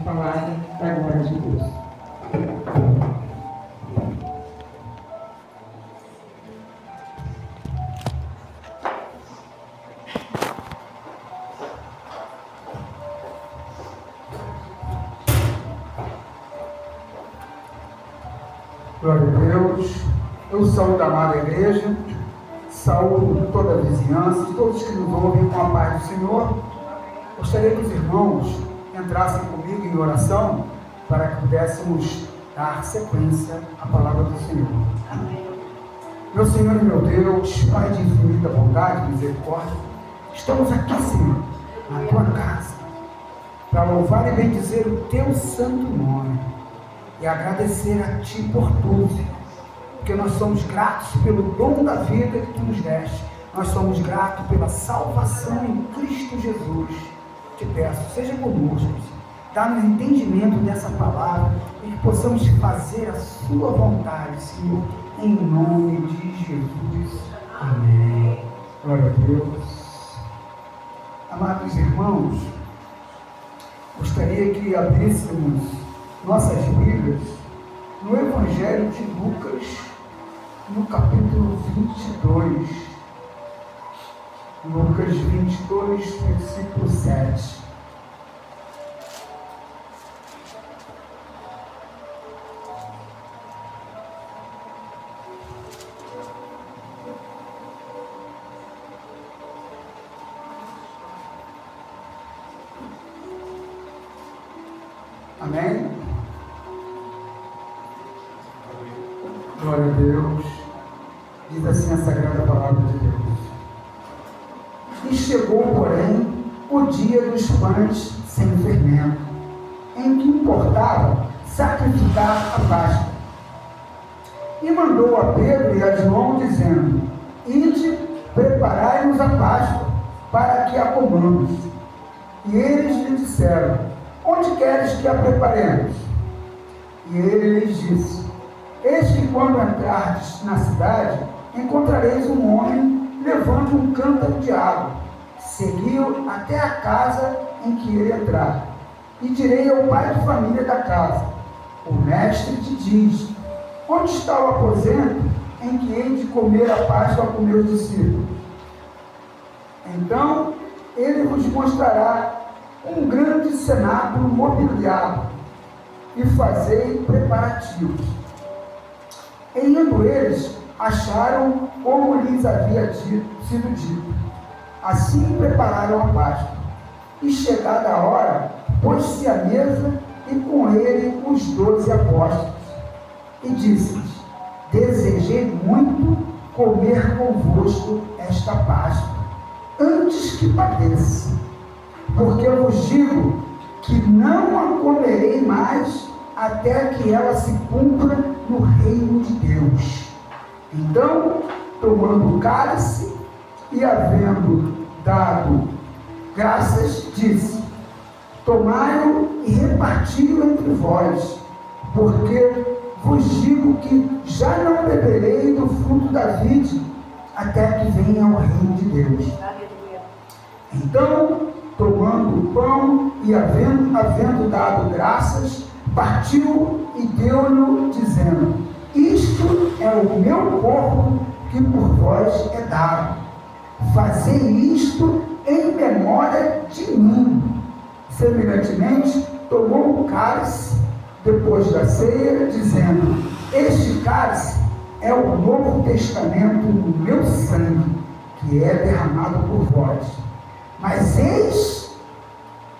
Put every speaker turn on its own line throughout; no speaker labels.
palavra da glória de Deus.
Glória a Deus. Eu saúdo a amada igreja, saúdo toda a vizinhança, todos que nos ouvem com a paz do Senhor. Gostaria que os irmãos entrassem comigo em oração para que pudéssemos dar sequência à palavra do Senhor. Amém. Meu Senhor e meu Deus, Pai de infinita bondade e misericórdia, estamos aqui, Senhor, na Tua casa, para louvar e bendizer o Teu santo nome e agradecer a Ti por tudo, Senhor, porque nós somos gratos pelo dom da vida que Tu nos deste, nós somos gratos pela salvação em Cristo Jesus. Te peço, seja conosco, Senhor, dá-nos entendimento dessa palavra e que possamos fazer a Sua vontade, Senhor, em nome de Jesus. Amém. Glória a Deus. Amados irmãos, gostaria que abríssemos nossas Bíblias no Evangelho de Lucas, no capítulo 22. Lucas 22, versículo 7. Amém? Glória a Deus. Diz assim a sagrada palavra de Deus. E chegou, porém, o dia dos pães sem fermento, em que importava sacrificar a Páscoa. E mandou a Pedro e a João, dizendo: Ide, preparai-nos a Páscoa, para que a comamos. E eles lhe disseram: Onde queres que a preparemos? E ele lhes disse: Eis que quando entrardes na cidade, encontrareis um homem levando um cântaro de água. Segui-o até a casa em que ele entrar. E direi ao pai de família da casa: O mestre te diz: Onde está o aposento em que hei de comer a Páscoa com meus discípulos? Então ele vos mostrará um grande cenáculo mobiliado, e fazei preparativos. E indo eles, acharam como lhes havia sido dito. Assim prepararam a Páscoa. E chegada a hora, pôs-se à mesa, e com ele os 12 apóstolos. E disse-lhes: Desejei muito comer convosco esta Páscoa, antes que padeça. Porque eu vos digo que não a comerei mais até que ela se cumpra no reino de Deus. Então, tomando o cálice e havendo dado graças, disse: Tomai-o e reparti-o entre vós, porque vos digo que já não beberei do fruto da vide até que venha o reino de Deus. Então, tomando o pão e havendo dado graças, partiu e deu-lhe, dizendo: Isto é o meu corpo que por vós é dado. Fazei isto em memória de mim. Semelhantemente, tomou o cálice depois da ceia, dizendo: Este cálice é o novo testamento do meu sangue, que é derramado por vós. Mas eis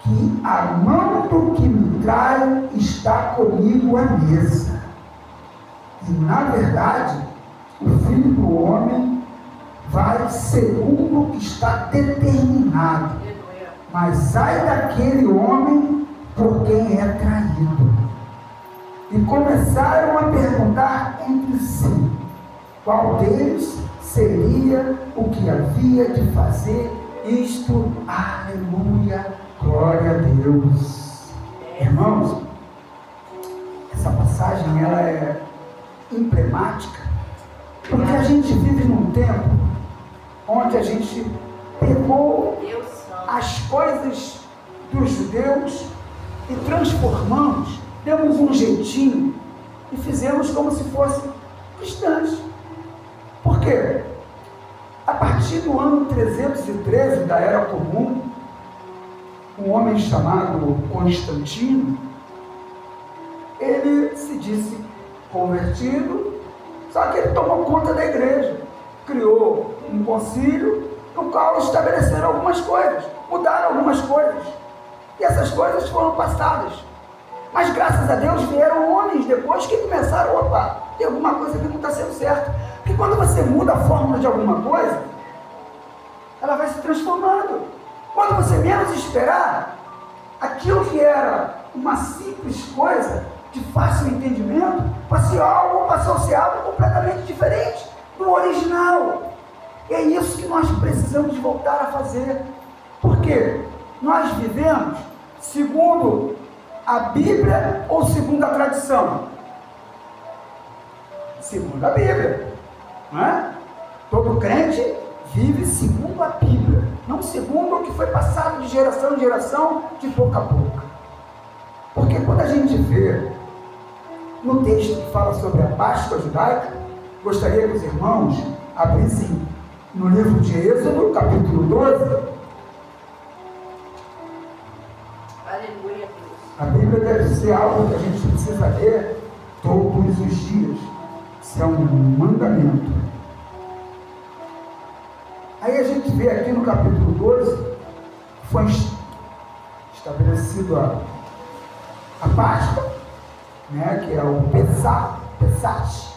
que a mão do que me trai está comigo à mesa. E, na verdade, o Filho do Homem vai segundo o que está determinado. Mas ai daquele homem por quem é traído. E começaram a perguntar entre si qual deles seria o que havia de fazer isto. Aleluia, glória a Deus. Irmãos, essa passagem ela é emblemática, porque a gente vive num tempo onde a gente pegou as coisas dos judeus e transformamos, demos um jeitinho e fizemos como se fossem cristãs. Por quê? A partir do ano 313 da Era Comum, um homem chamado Constantino, ele se disse convertido, só que ele tomou conta da igreja, criou um concílio no qual estabeleceram algumas coisas, mudaram algumas coisas, e essas coisas foram passadas. Mas graças a Deus vieram homens depois que começaram, opa, tem alguma coisa que não está sendo certa. Porque quando você muda a fórmula de alguma coisa, ela vai se transformando. Quando você menos esperar, aquilo que era uma simples coisa, de fácil entendimento, passou a ser algo completamente diferente do original. E é isso que nós precisamos voltar a fazer. Por quê? Nós vivemos segundo a Bíblia ou segundo a tradição? Segundo a Bíblia, não é? Todo crente vive segundo a Bíblia, não segundo o que foi passado de geração em geração, de boca a boca. Porque quando a gente vê no texto que fala sobre a Páscoa judaica, gostaria que os irmãos abrissem no livro de Êxodo, capítulo 12.
Aleluia.
A Bíblia deve ser algo que a gente precisa ler todos os dias. Isso é um mandamento. Aí a gente vê aqui no capítulo 12, foi estabelecido a Páscoa, né, que é o Pesach,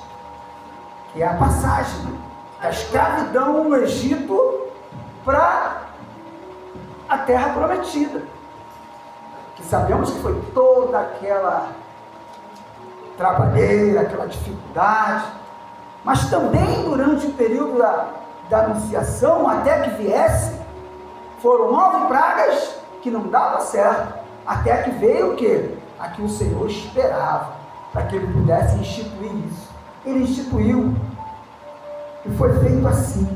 que é a passagem, né, da escravidão no Egito para a terra prometida. Que sabemos que foi toda aquela trabalheira, aquela dificuldade, mas também durante o período da anunciação, até que viesse, foram 9 pragas que não dava certo, até que veio o quê? A que o Senhor esperava, para que ele pudesse instituir isso. Ele instituiu, e foi feito assim.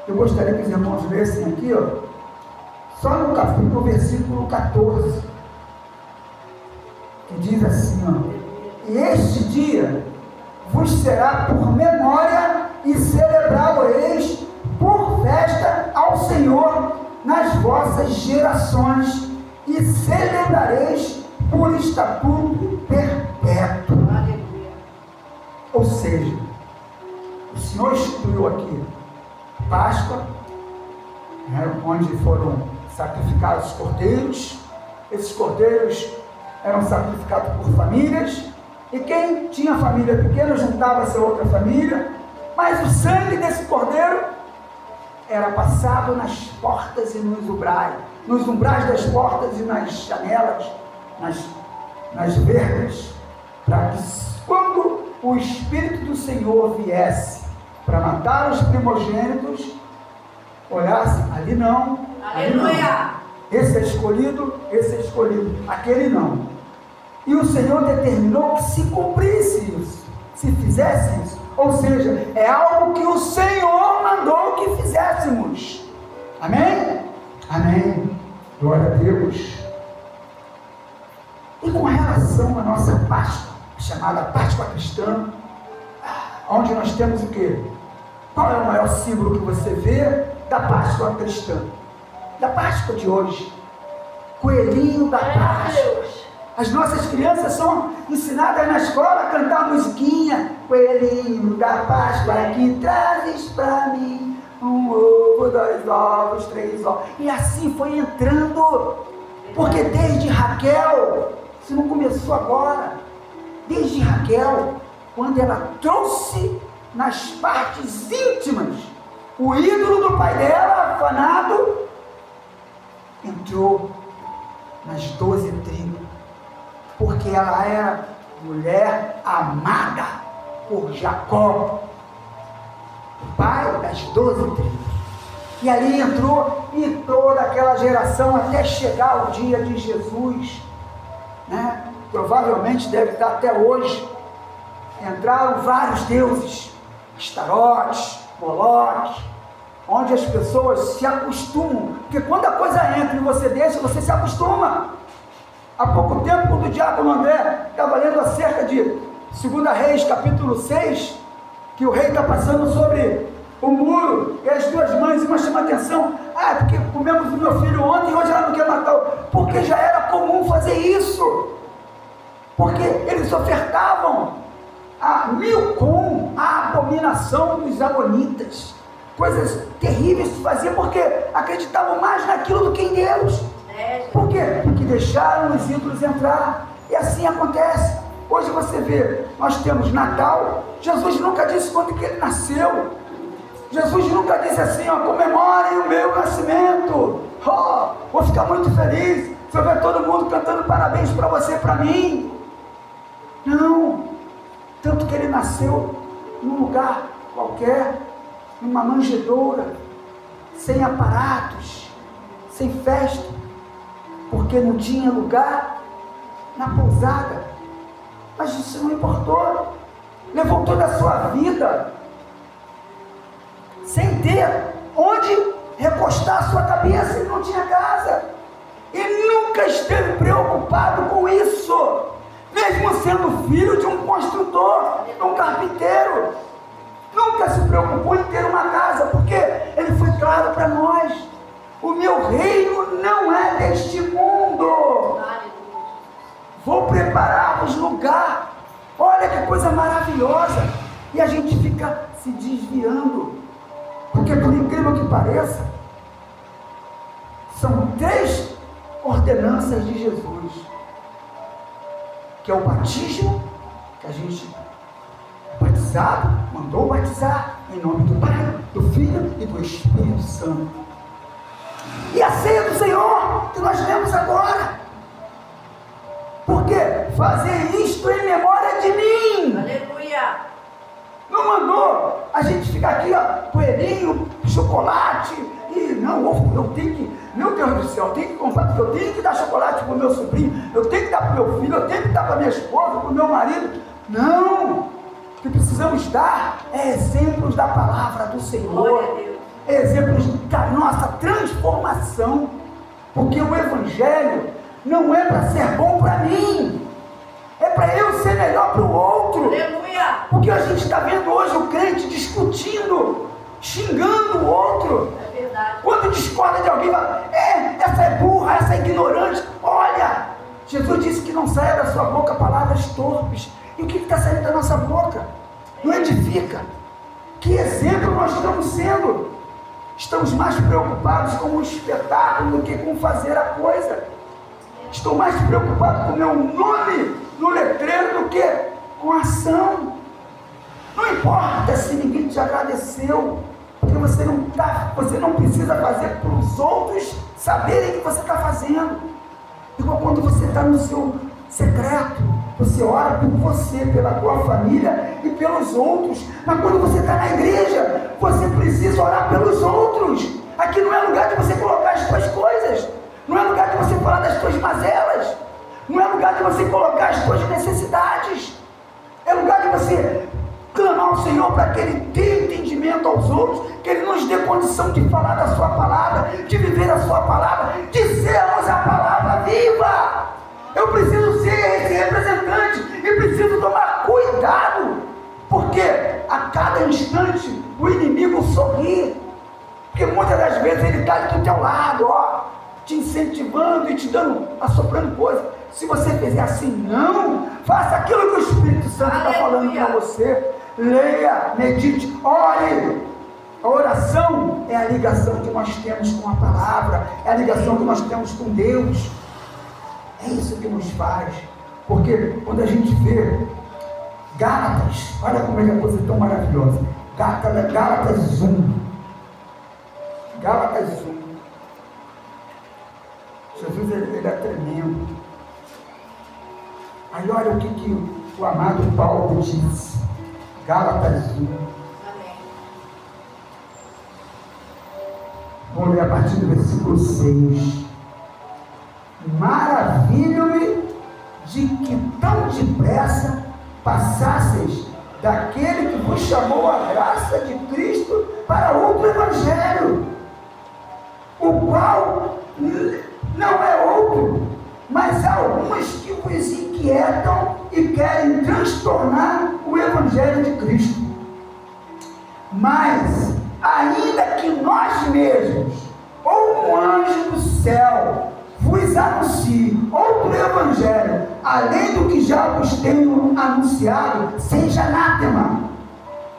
Eu gostaria que os irmãos lessem aqui, ó, só no capítulo, versículo 14, que diz assim, ó: e este dia vos será por memória e celebrá-lo-eis por festa ao Senhor nas vossas gerações, e celebrareis por estatuto perpétuo. Ou seja, o Senhor instituiu aqui Páscoa, né, onde foram sacrificados cordeiros. Esses cordeiros eram sacrificados por famílias, e quem tinha família pequena juntava-se a outra família, mas o sangue desse cordeiro era passado nas portas e nos umbrais das portas e nas janelas, nas vergas, para que quando o Espírito do Senhor viesse para matar os primogênitos, olhasse, ali não, ali não. Esse é escolhido, aquele não. E o Senhor determinou que se cumprisse isso, se fizesse isso. Ou seja, é algo que o Senhor mandou que fizéssemos. Amém? Amém. Glória a Deus. E com relação à nossa Páscoa, chamada Páscoa cristã, onde nós temos o quê? Qual é o maior símbolo que você vê da Páscoa cristã? Da Páscoa de hoje. Coelhinho da Páscoa. As nossas crianças são ensinadas na escola a cantar musiquinha. Coelhinho da Páscoa, que trazes para mim 1 ovo, 2 ovos, 3 ovos. E assim foi entrando. Porque desde Raquel, isso não começou agora, desde Raquel, quando ela trouxe nas partes íntimas o ídolo do pai dela, afanado, entrou nas 12 tribos. Porque ela era mulher amada por Jacó, o pai das 12 tribos. E ali entrou e toda aquela geração até chegar o dia de Jesus, né? Provavelmente deve estar até hoje. Entraram vários deuses, Astarote, Moloque, onde as pessoas se acostumam, porque quando a coisa entra e você deixa, você se acostuma. Há pouco tempo, quando o diácono André estava lendo acerca de 2 Reis, capítulo 6, que o rei está passando sobre o muro, e as duas mães, uma chama a atenção, porque comemos o meu filho ontem e hoje ela não quer matar, porque já era comum fazer isso, porque eles ofertavam a Milcom, a abominação dos amonitas, coisas terríveis de fazer, porque acreditavam mais naquilo do que em Deus. Por quê? Porque deixaram os ídolos entrar, e assim acontece. Hoje você vê, nós temos Natal, Jesus nunca disse quando que ele nasceu, Jesus nunca disse assim, comemorem o meu nascimento, vou ficar muito feliz se eu ver todo mundo cantando parabéns para você, para mim. Não, tanto que ele nasceu num lugar qualquer, numa manjedoura, sem aparatos, sem festa, porque não tinha lugar na pousada. Mas isso não importou, levou toda a sua vida sem ter onde recostar a sua cabeça, e não tinha casa, e nunca esteve preocupado com isso, mesmo sendo filho de um construtor, de um carpinteiro, nunca se preocupou em ter uma casa, porque ele foi claro para nós: o meu reino não é deste mundo, vou preparar-vos lugar. Olha que coisa maravilhosa, e a gente fica se desviando, porque por incrível que pareça, são 3 ordenanças de Jesus, que é o batismo, que a gente batizado, mandou batizar em nome do Pai, do Filho e do Espírito Santo, e a ceia do Senhor, que nós lemos agora, porque fazer isto em memória de mim.
Aleluia.
Não mandou a gente ficar aqui, coelhinho, chocolate, e não, eu tenho que, meu Deus do céu, eu tenho que comprar, porque eu tenho que dar chocolate para o meu sobrinho, eu tenho que dar para o meu filho, eu tenho que dar para minha esposa, para o meu marido. Não, o que precisamos dar é exemplos da palavra do Senhor, exemplos da nossa transformação, porque o Evangelho não é para ser bom para mim, é para eu ser melhor para o outro.
Aleluia.
Porque a gente está vendo hoje o crente discutindo, xingando o outro.
É verdade.
Quando discorda de alguém, fala, essa é burra, essa é ignorante. Olha, Jesus disse que não saia da sua boca palavras torpes. E o que está saindo da nossa boca? Não edifica. Que exemplo nós estamos sendo? Estamos mais preocupados com o espetáculo do que com fazer a coisa. Estou mais preocupado com o meu nome no letreiro do que com a ação. Não importa se ninguém te agradeceu, porque você não precisa fazer para os outros saberem que você está fazendo. Igual quando você está no seu secreto, você ora por você, pela tua família e pelos outros. Mas quando você está na igreja, você precisa orar pelos outros. Aqui não é lugar de você colocar as suas coisas, não é lugar de você falar das suas mazelas, não é lugar de você colocar as suas necessidades, é lugar de você clamar ao Senhor para que Ele dê entendimento aos outros, que Ele nos dê condição de falar da sua palavra, de viver a sua palavra, de sermos a palavra viva. Eu preciso ser esse representante e preciso tomar cuidado, porque a cada instante o inimigo sorri, porque muitas das vezes ele está ali do teu lado, te incentivando e te dando, assoprando coisas. Se você fizer assim, não, faça aquilo que o Espírito Santo está falando para você. Leia, medite, ore. A oração é a ligação que nós temos com a palavra, é a ligação que nós temos com Deus. É isso que nos faz, porque quando a gente vê Gálatas, olha como é que a coisa é tão maravilhosa. Gálatas 1. Gálatas 1. Jesus ele é tremendo. Aí olha o que o amado Paulo disse. Gálatas 1.
Amém.
Vamos ler a partir do versículo 6. Maravilho-me de que tão depressa passasseis daquele que vos chamou a graça de Cristo para outro evangelho, o qual não é outro, mas há algumas que vos inquietam e querem transtornar o Evangelho de Cristo. Mas, ainda que nós mesmos, ou um anjo do céu, vos anuncie outro Evangelho, além do que já vos tenho anunciado, seja anátema.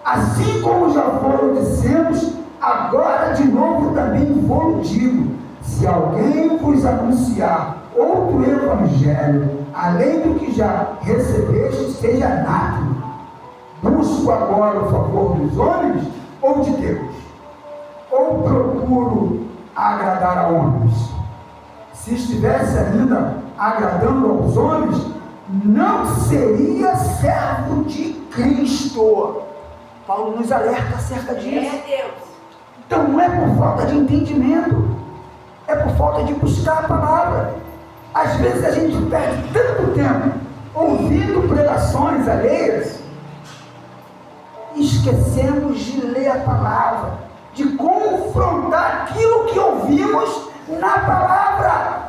Assim como já foram dizemos, agora de novo também vou digo: se alguém vos anunciar outro Evangelho, além do que já recebeste, seja anátema. Busco agora o favor dos homens ou de Deus? Ou procuro agradar a homens? Se estivesse ainda agradando aos homens, não seria servo de Cristo. Paulo nos alerta acerca disso. Então não é por falta de entendimento, é por falta de buscar a palavra. Às vezes a gente perde tanto tempo ouvindo pregações alheias, e esquecemos de ler a palavra, de confrontar aquilo que ouvimos na palavra.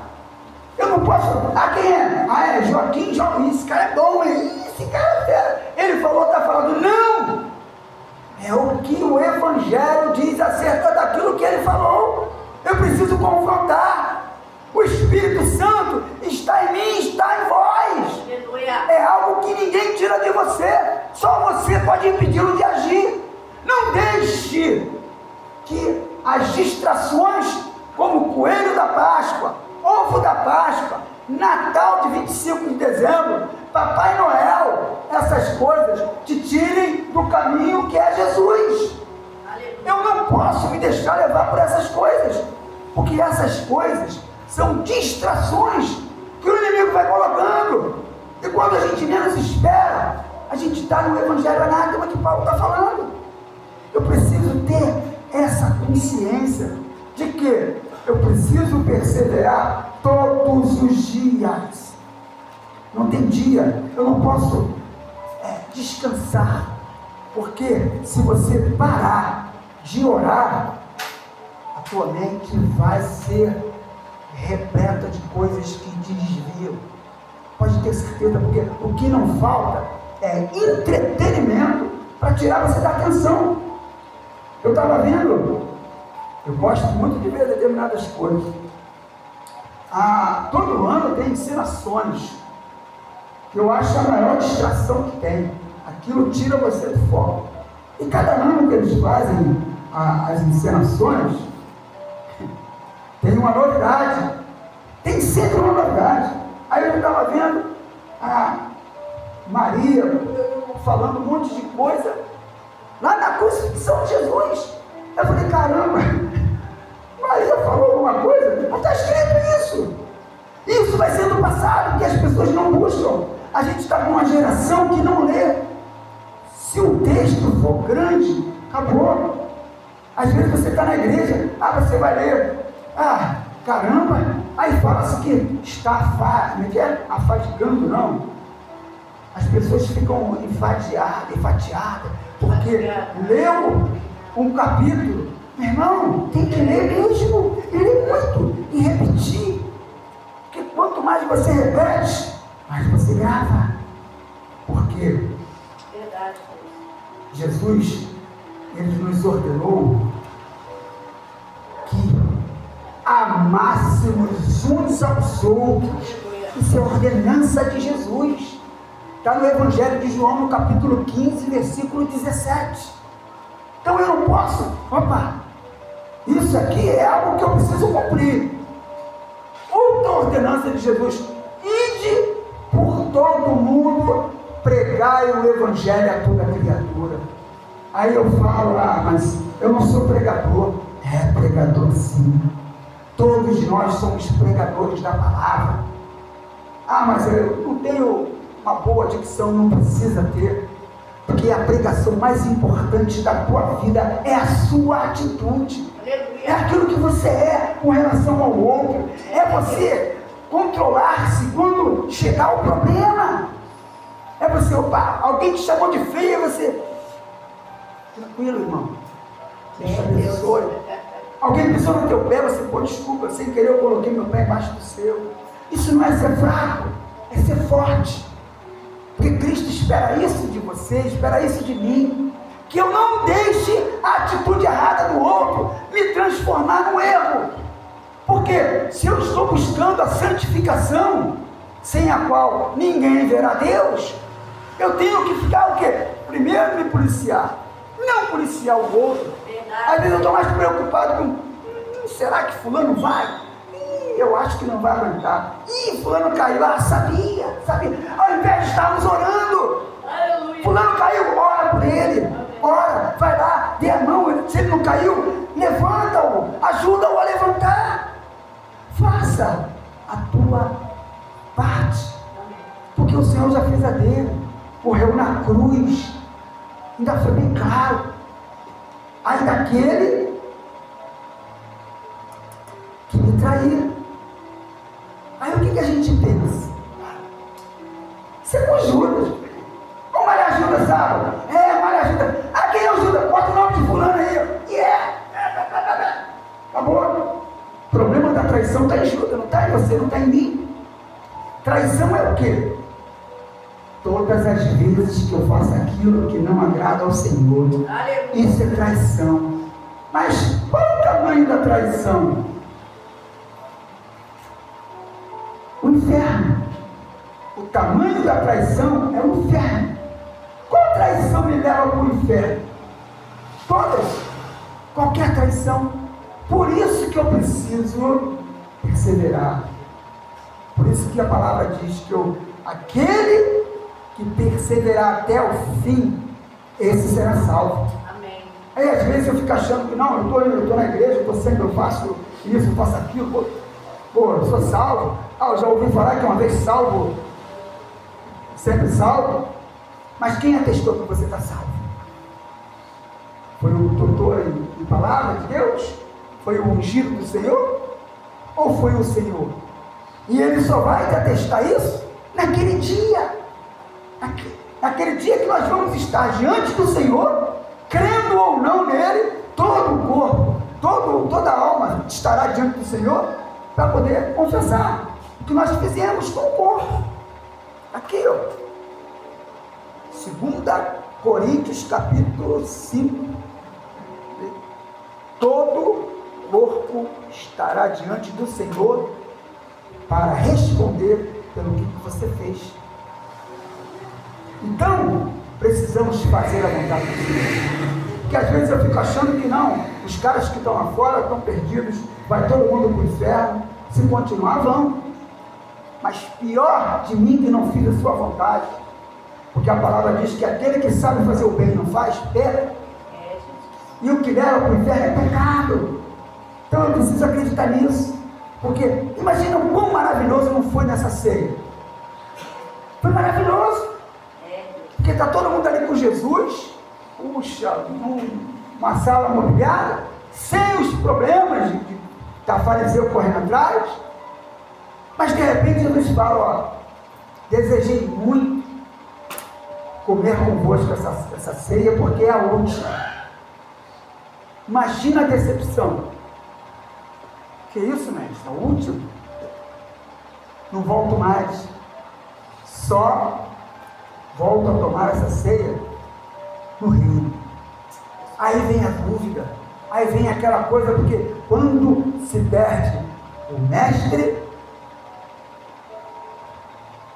Eu não posso, quem é? É Joaquim, esse cara é bom, esse cara é fera. Ele falou, está falando, não! É o que o Evangelho diz acerca daquilo que ele falou. Eu preciso confrontar. O Espírito Santo está em mim, está em vós. É algo que ninguém tira de você. Só você pode impedi-lo de agir. Não deixe que as distrações, como o coelho da Páscoa, ovo da Páscoa, Natal de 25 de dezembro, Papai Noel, essas coisas te tirem do caminho que é Jesus. Eu não posso me deixar levar por essas coisas, porque essas coisas são distrações que o inimigo vai colocando, e quando a gente menos espera, a gente está no Evangelho anátema que Paulo está falando. Eu preciso ter essa consciência de que eu preciso perseverar todos os dias. Não tem dia, eu não posso descansar, porque se você parar de orar, a tua mente vai ser repleta de coisas que te desviam. Pode ter certeza, porque o que não falta é entretenimento para tirar você da atenção. Eu estava vendo, eu gosto muito de ver determinadas coisas. Todo ano tem encenações, que eu acho a maior distração que tem. Aquilo tira você do foco. E cada ano que eles fazem as encenações, tem uma novidade. Tem sempre uma novidade. Aí eu estava vendo a Maria falando um monte de coisa lá na crucifixão de Jesus. Eu falei, caramba, Maria falou alguma coisa? Não está escrito isso. Isso vai sendo passado, porque as pessoas não buscam. A gente está com uma geração que não lê. Se o texto for grande, acabou. Às vezes você está na igreja, você vai ler, caramba, aí fala-se que está afadigando, não. As pessoas ficam enfadeadas, porque leu um capítulo. Meu irmão, tem que ler mesmo, e ler muito, e repetir, porque quanto mais você repete, mais você grava. Porque Jesus, ele nos ordenou que amássemos uns aos outros. Isso é ordenança de Jesus. Está no Evangelho de João, no capítulo 15, versículo 17. Então eu não posso, isso aqui é algo que eu preciso cumprir. Outra ordenança de Jesus: ide por todo mundo, pregai o Evangelho a toda criatura. Aí eu falo, mas eu não sou pregador. É pregador sim. Todos nós somos pregadores da palavra. Mas eu não tenho uma boa dicção. Não precisa ter, porque a pregação mais importante da tua vida é a sua atitude. É aquilo que você é com relação ao outro. É você controlar-se quando chegar o problema. É você, alguém te chamou de feia, você, tranquilo, irmão, Deus te abençoe. Alguém pisou no teu pé, você, desculpa, sem querer eu coloquei meu pé embaixo do seu. Isso não é ser fraco, é ser forte. Porque Cristo espera isso de você, espera isso de mim. Que eu não deixe a atitude errada do outro me transformar no erro. Porque se eu estou buscando a santificação, sem a qual ninguém verá Deus, eu tenho que ficar o quê? Primeiro me policiar, não policiar o outro. Às vezes eu estou mais preocupado com, será que fulano vai? Eu acho que não vai aguentar. Fulano caiu lá, sabia. Ao invés de estarmos orando, fulano caiu, ora por ele, ora, vai lá, dê a mão, se ele não caiu, levanta-o, ajuda-o a levantar. Faça a tua parte, porque o Senhor já fez a dele, morreu na cruz, ainda foi bem claro, ainda aquele que me traiu. Aí o que a gente pensa? Você não ajuda. Ô Maria ajuda, sabe? Maria ajuda. Quem ajuda? Bota o nome de fulano aí. Acabou. O problema da traição está em Judas, não está em você, não está em mim. Traição é o quê? Todas as vezes que eu faço aquilo que não agrada ao Senhor. Isso é traição. Mas qual é o tamanho da traição? O inferno. O tamanho da traição é o inferno. Qual traição me leva para o inferno? Todas. Qualquer traição. Por isso que eu preciso perseverar. Por isso que a palavra diz que aquele que perseverar até o fim, esse será salvo.
Amém.
Aí às vezes eu fico achando que não, eu estou na igreja, eu faço isso, eu faço aquilo, eu sou salvo. Eu já ouvi falar que uma vez salvo, sempre salvo. Mas quem atestou que você está salvo? Foi o doutor em palavra de Deus? Foi o ungido do Senhor? Ou foi o Senhor? E ele só vai te atestar isso naquele dia. Naquele dia que nós vamos estar diante do Senhor, crendo ou não nele, todo o corpo, toda a alma estará diante do Senhor para poder confessar o que nós fizemos com o corpo. Aqui, ó. 2 Coríntios capítulo 5. Todo corpo estará diante do Senhor para responder pelo que você fez. Então, precisamos fazer a vontade do Senhor. Porque às vezes eu fico achando que não, os caras que estão lá fora estão perdidos, vai todo mundo para o inferno. Se continuar, vão. Mas pior de mim que não fiz a sua vontade. Porque a palavra diz que aquele que sabe fazer o bem e não faz, peca. E o que leva para o inferno é pecado. Então eu preciso acreditar nisso. Porque imagina o quão maravilhoso não foi nessa ceia. Foi maravilhoso. Porque está todo mundo ali com Jesus. Puxa, uma sala mobiliada, sem os problemas de estar fariseu correndo atrás. Mas de repente Jesus fala, desejei muito comer convosco essa ceia, porque é a última. Imagina a decepção. Que isso, mestre? A última? Não volto mais. Só volto a tomar essa ceia no reino. Aí vem a dúvida. Aí vem aquela coisa, porque quando se perde o mestre,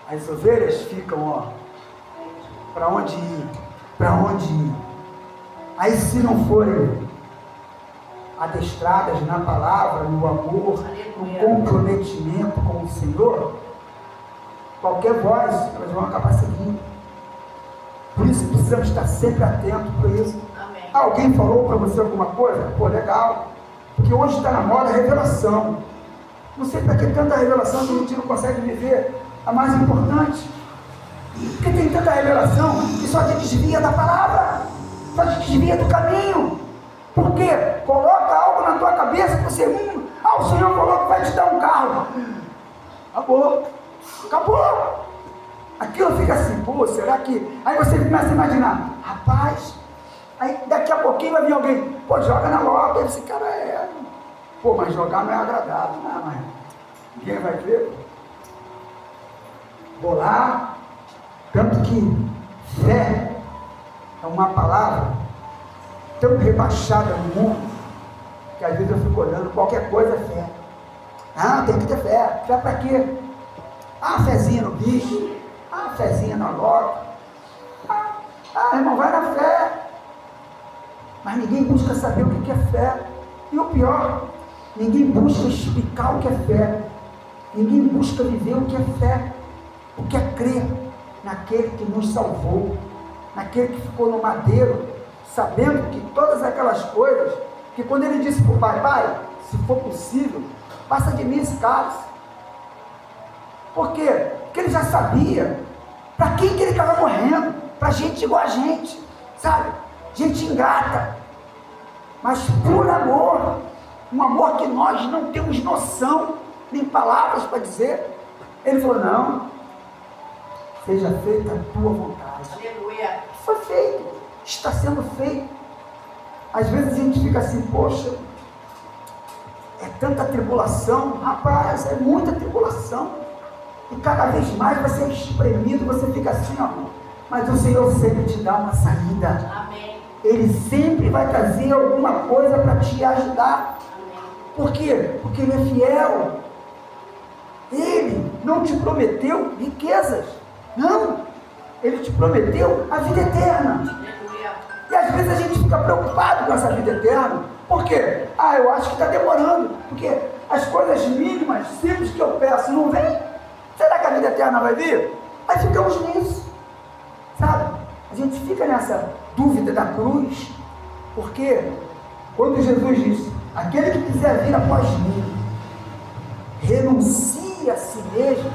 as ovelhas ficam, para onde ir? Para onde ir? Aí se não forem adestradas na palavra, no amor, no comprometimento com o Senhor, qualquer voz, elas vão acabar seguindo. Por isso precisamos estar sempre atentos para isso.
Amém.
Alguém falou para você alguma coisa? Pô, legal. Porque hoje está na moda a revelação. Não sei para que tanta revelação que a gente não consegue viver a mais importante. Porque tem tanta revelação que só te desvia da palavra, só te desvia do caminho. Porque coloca algo na tua cabeça que você, o Senhor falou que vai te dar um carro. Acabou. Aquilo fica assim, pô, será que... Aí você começa a imaginar, rapaz, aí daqui a pouquinho vai vir alguém, pô, joga na loja, esse cara mas jogar não é agradável, não, mas ninguém vai ver. vou lá, tanto que fé é uma palavra tão rebaixada no mundo, que às vezes eu fico olhando, qualquer coisa é fé. Ah, tem que ter fé. Fé para quê? Ah, fezinha no bicho. Ah, fezinha na loja. Irmão, vai na fé. Mas ninguém busca saber o que é fé. E o pior, ninguém busca explicar o que é fé. Ninguém busca viver o que é fé. O que é crer naquele que nos salvou, naquele que ficou no madeiro, sabendo que todas aquelas coisas, que quando ele disse para o pai, pai, se for possível, passa de mim esse cálice. Por quê? Porque ele já sabia para quem que ele estava morrendo, para gente igual a gente, sabe? Gente ingrata, mas por amor, um amor que nós não temos noção, nem palavras para dizer. Ele falou, não, seja feita a tua vontade.
Aleluia.
Foi feito, está sendo feito. Às vezes a gente fica assim, poxa, é tanta tribulação. Rapaz, é muita tribulação, e cada vez mais vai ser espremido, você fica assim, ó, mas o Senhor sempre te dá uma saída.
Amém.
Ele sempre vai trazer alguma coisa para te ajudar.
Amém.
Por quê? Porque Ele é fiel. Ele não te prometeu riquezas, não, Ele te prometeu a vida eterna.
Aleluia.
E às vezes a gente fica preocupado com essa vida eterna. Por quê? Ah, eu acho que está demorando, porque as coisas mínimas, simples que eu peço não vêm. Será que a vida eterna vai vir? Aí ficamos nisso, sabe? A gente fica nessa dúvida da cruz, porque quando Jesus disse, aquele que quiser vir após mim, renuncie a si mesmo,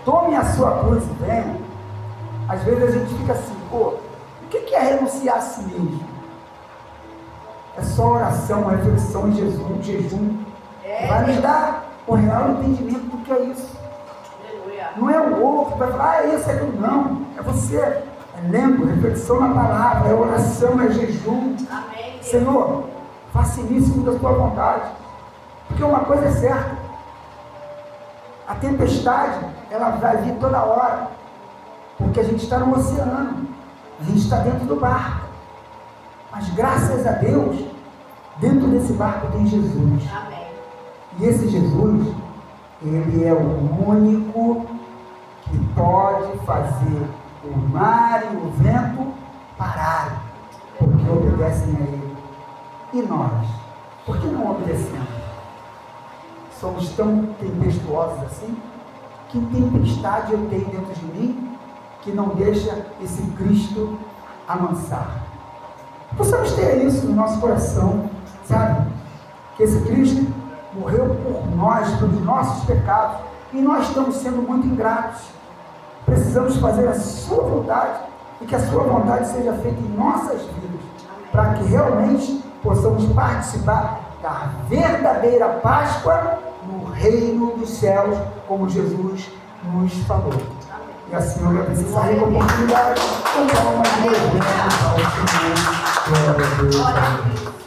tome a sua cruz e venha. Às vezes a gente fica assim, pô, o que é renunciar a si mesmo? É só oração, uma reflexão em Jesus, um jejum, vai nos dar o real entendimento do que é isso.
Aleluia.
Não é o outro que vai falar, é isso, é aquilo, não, é você. É lembro, reflexão na palavra, é oração, é jejum.
Amém. Deus.
Senhor, faça isso segundo a tua vontade, porque uma coisa é certa, a tempestade, ela vai vir toda hora, porque a gente está no oceano, a gente está dentro do barco, mas graças a Deus, dentro desse barco tem Jesus.
Amém.
E esse Jesus, Ele é o único que pode fazer o mar e o vento pararem, porque obedecem a Ele. E nós, por que não obedecemos? Somos tão tempestuosos assim? Que tempestade eu tenho dentro de mim que não deixa esse Cristo amansar? Possamos ter isso no nosso coração, sabe? Que esse Cristo morreu por nós, pelos nossos pecados, e nós estamos sendo muito ingratos. Precisamos fazer a sua vontade, e que a sua vontade seja feita em nossas vidas, para que realmente possamos participar da verdadeira Páscoa no reino dos céus, como Jesus nos falou. E assim eu agradeço essa oportunidade, com palmas de louvor ao Senhor. Glória a Deus.